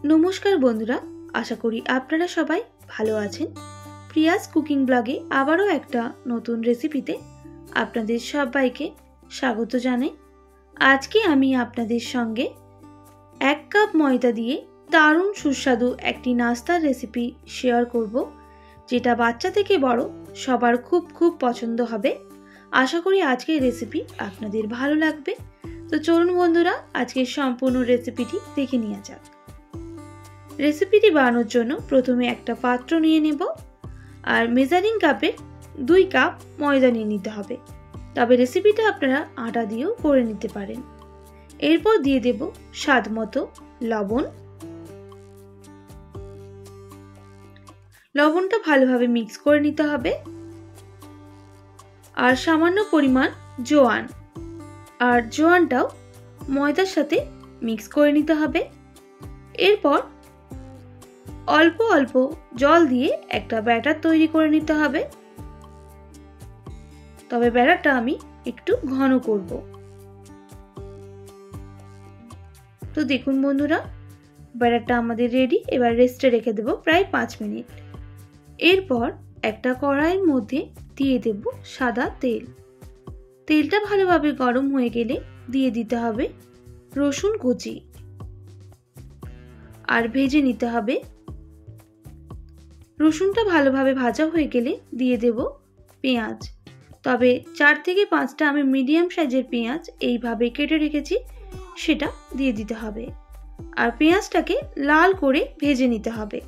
নমস্কার বন্ধুরা, আশা করি আপনারা সবাই ভালো আছেন। প্রিয়াস কুকিং ব্লগে আবারও একটা নতুন রেসিপিতে আপনাদের সবাইকে স্বাগত জানাই। আজকে আমি আপনাদের সঙ্গে 1 কাপ ময়দা দিয়ে দারুণ সুস্বাদু একটি নাস্তার রেসিপি শেয়ার করব, যেটা বাচ্চা থেকে বড় সবার খুব পছন্দ হবে। আশা করি আজকের রেসিপি আপনাদের ভালো লাগবে। তো চলুন বন্ধুরা, আজকের সম্পূর্ণ রেসিপিটি দেখে নেওয়া যাক। রেসিপিটি বানানোর জন্য প্রথমে একটা পাত্র নিয়ে নেব আর মেজারিং কাপে 2 কাপ ময়দা নিয়ে নিতে হবে। তবে রেসিপিটা আপনারা আটা দিয়েও করে নিতে পারেন। এরপর দিয়ে দেব স্বাদ মতো লবণ। লবণটা ভালোভাবে মিক্স করে নিতে হবে। আর সামান্য পরিমাণ জোয়ান, আর জোয়ানটাও ময়দার সাথে মিক্স করে নিতে হবে। এরপর অল্প অল্প জল দিয়ে একটা ব্যাটার তৈরি করে নিতে হবে। তবে ব্যাটারটা আমি একটু ঘন করব। তো দেখুন বন্ধুরা, ব্যাটারটা আমাদের রেডি। এবার রেস্টে রেখে দেব প্রায় 5 মিনিট। এরপর একটা কড়াইয়ের মধ্যে দিয়ে দেব সাদা তেল। তেলটা ভালোভাবে গরম হয়ে গেলে দিয়ে দিতে হবে রসুন কুচি আর ভেজে নিতে হবে। রসুনটা ভালোভাবে ভাজা হয়ে গেলে দিয়ে দেব পেঁয়াজ। তবে 4 থেকে 5টা আমি মিডিয়াম সাইজের পেঁয়াজ এইভাবে কেটে রেখেছি, সেটা দিয়ে দিতে হবে। আর পেঁয়াজটাকে লাল করে ভেজে নিতে হবে।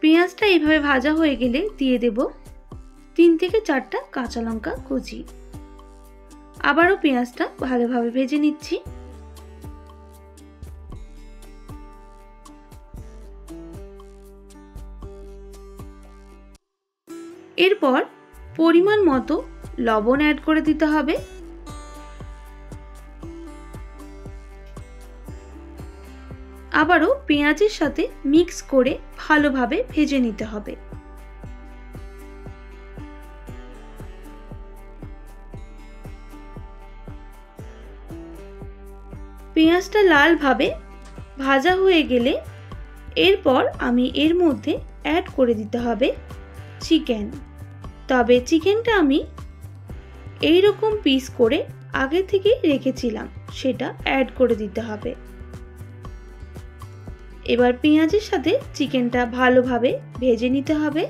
পেঁয়াজটা এইভাবে ভাজা হয়ে গেলে দিয়ে দেব 3 থেকে 4টা কাঁচা লঙ্কা কুচি। আবারও পেঁয়াজটা ভালোভাবে ভেজে নিচ্ছি। এরপর পরিমাণ মতো লবণ অ্যাড করে দিতে হবে। আবারও পেঁয়াজের সাথে মিক্স করে ভালোভাবে ভেজে নিতে হবে। পেঁয়াজটা লালভাবে ভাজা হয়ে গেলে এরপর আমি এর মধ্যে অ্যাড করে দিতে হবে চিকেন। তবে চিকেনটা আমি এই রকম পিস করে আগে থেকে রেখেছিলাম, সেটা অ্যাড করে দিতে হবে। এবার পেঁয়াজের সাথে চিকেনটা ভালোভাবে ভেজে নিতে হবে।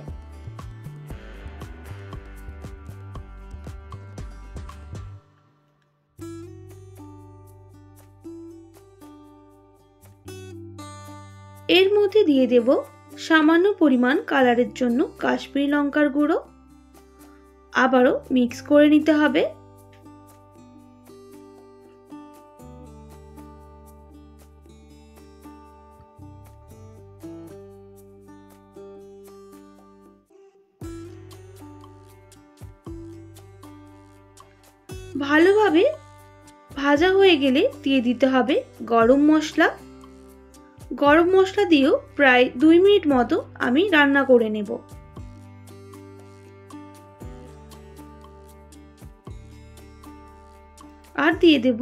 এর মধ্যে দিয়ে দেব সামান্য পরিমাণ কালারের জন্য কাশ্মীরি লঙ্কার গুঁড়ো। আবারও মিক্স করে নিতে হবে। ভালোভাবে ভাজা হয়ে গেলে দিয়ে দিতে হবে গরম মশলা। গরম মশলা দিয়েও প্রায় 2 মিনিট মতো আমি রান্না করে নেব। আর দিয়ে দেব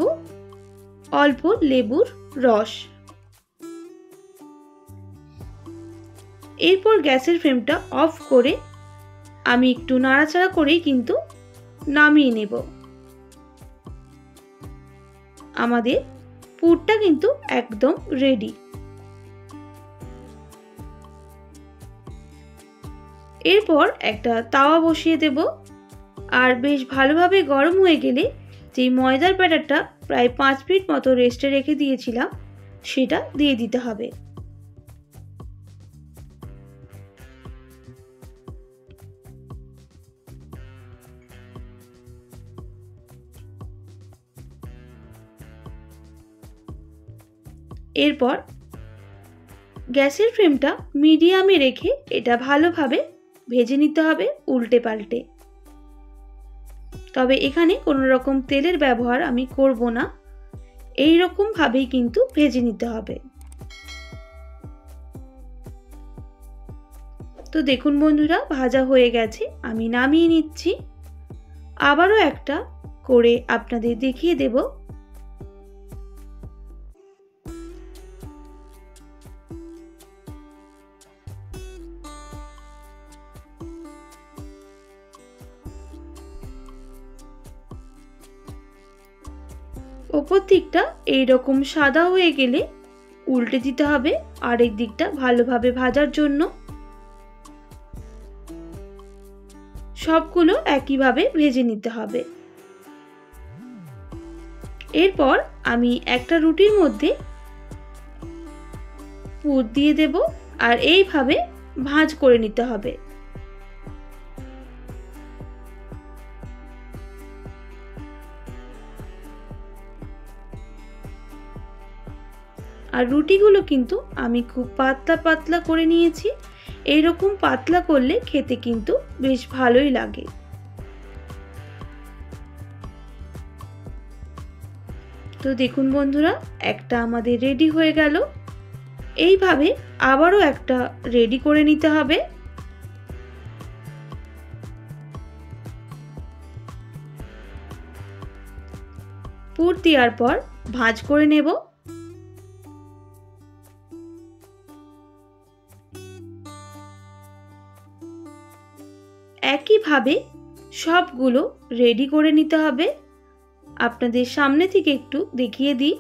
অল্প লেবুর রস। এরপর গ্যাসের ফ্লেমটা অফ করে আমি একটু নাড়াচাড়া করেই কিন্তু নামিয়ে নেব। আমাদের পুরটা কিন্তু একদম রেডি। এরপর একটা তাওয়া বসিয়ে দেব। আর বেশ ভালোভাবে গরম হয়ে গেলে যে ময়দার ব্যাটারটা প্রায় 5 মিনিট মতো রেস্টে রেখে দিয়েছিলাম, সেটা দিয়ে দিতে হবে। এরপর গ্যাসের ফ্লেমটা মিডিয়ামে রেখে এটা ভালোভাবে ভেজে নিতে হবে উল্টে পাল্টে। তবে এখানে কোনো রকম তেলের ব্যবহার আমি করব না, এই রকম ভাবেই কিন্তু ভেজে নিতে হবে। তো দেখুন বন্ধুরা, ভাজা হয়ে গেছে, আমি নামিয়ে নিচ্ছি। আবারও একটা করে আপনাদের দেখিয়ে দেব। ওপর দিকটা এইরকম সাদা হয়ে গেলে উল্টে দিতে হবে আরেক দিকটা ভালোভাবে ভাজার জন্য। সবগুলো একইভাবে ভেজে নিতে হবে। এরপর আমি একটা রুটির মধ্যে পুর দিয়ে দেব আর এইভাবে ভাঁজ করে নিতে হবে। আর রুটিগুলো কিন্তু আমি খুব পাতলা পাতলা করে নিয়েছি। এইরকম পাতলা করলে খেতে কিন্তু বেশ ভালোই লাগে। তো দেখুন বন্ধুরা, একটা আমাদের রেডি হয়ে গেল। এইভাবে আবারও একটা রেডি করে নিতে হবে। পুর দেওয়ার পর ভাঁজ করে নেব। একইভাবে সবগুলো রেডি করে নিতে হবে। আপনাদের সামনে থেকে একটু দেখিয়ে দিই।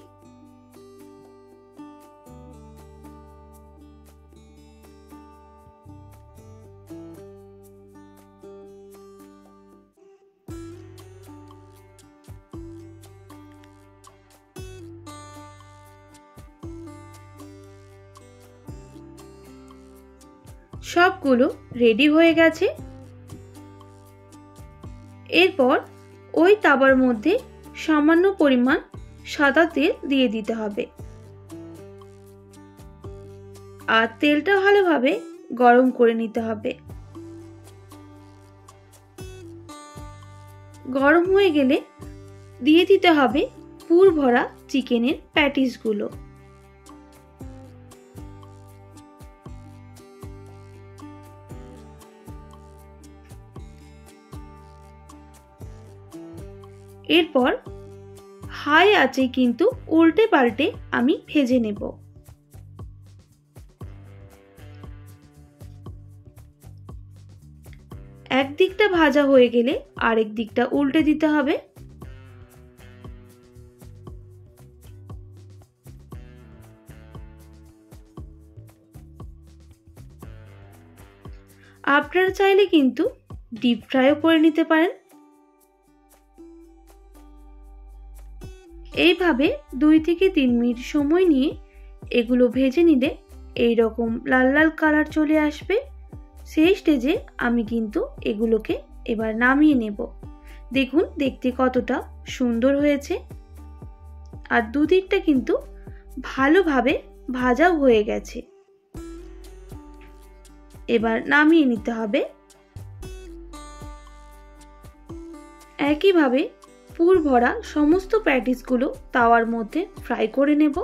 সবগুলো রেডি হয়ে গেছে। এরপর ওই তাওয়ার মধ্যে সামান্য পরিমাণ সাদা তেল দিয়ে দিতে হবে আর তেলটা ভালোভাবে গরম করে নিতে হবে। গরম হয়ে গেলে দিয়ে দিতে হবে পুর ভরা চিকেনের প্যাটিসগুলো। এরপর হাই আঁচে কিন্তু উল্টে পাল্টে আমি ভেজে নেব। একদিকটা ভাজা হয়ে গেলে আরেক দিকটা উল্টে দিতে হবে। আপনারা চাইলে কিন্তু ডিপ ফ্রাইও করে নিতে পারেন। এইভাবে 2 থেকে 3 মিনিট সময় নিয়ে এগুলো ভেজে নিলে এই রকম লাল লাল কালার চলে আসবে। সেই স্টেজে আমি কিন্তু এগুলোকে এবার নামিয়ে নেব। দেখুন দেখতে কতটা সুন্দর হয়েছে আর দুদিকটা কিন্তু ভালোভাবে ভাজাও হয়ে গেছে। এবার নামিয়ে নিতে হবে। একইভাবে পুর ভরা সমস্ত প্যাটিসগুলো তাওয়ার মধ্যে ফ্রাই করে নেব।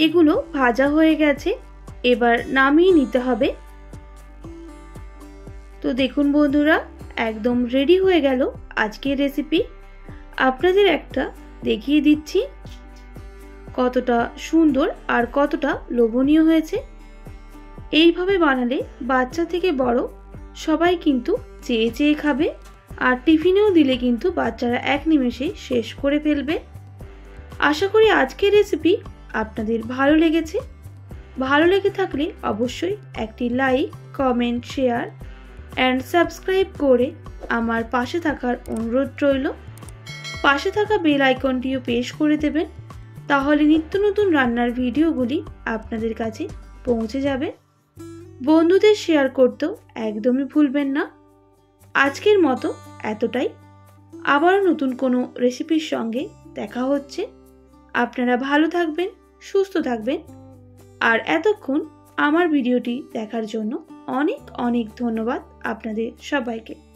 এগুলো ভাজা হয়ে গেছে, এবার নামিয়ে নিতে হবে। তো দেখুন বন্ধুরা, একদম রেডি হয়ে গেল আজকের রেসিপি। আপনাদের একটা দেখিয়ে দিচ্ছি কতটা সুন্দর আর কতটা লোভনীয় হয়েছে। এইভাবে বানালে বাচ্চা থেকে বড় সবাই কিন্তু চেয়ে চেয়ে খাবে আর টিফিনেও দিলে কিন্তু বাচ্চারা এক নিমেষেই শেষ করে ফেলবে। আশা করি আজকের রেসিপি আপনাদের ভালো লেগেছে। ভালো লেগে থাকলে অবশ্যই একটি like, comment, share and subscribe করে আমার পাশে থাকার অনুরোধ রইল। পাশে থাকা বেল আইকনটিও প্রেস করে দেবেন, তাহলে নিত্য নতুন রান্নার ভিডিওগুলি আপনাদের কাছে পৌঁছে যাবে। বন্ধুদের শেয়ার করতেও একদমই ভুলবেন না। আজকের মতো এতটাই। আবারও নতুন কোনো রেসিপির সঙ্গে দেখা হচ্ছে। আপনারা ভালো থাকবেন, সুস্থ থাকবেন। আর এতক্ষণ আমার ভিডিওটি দেখার জন্য অনেক অনেক ধন্যবাদ আপনাদের সবাইকে।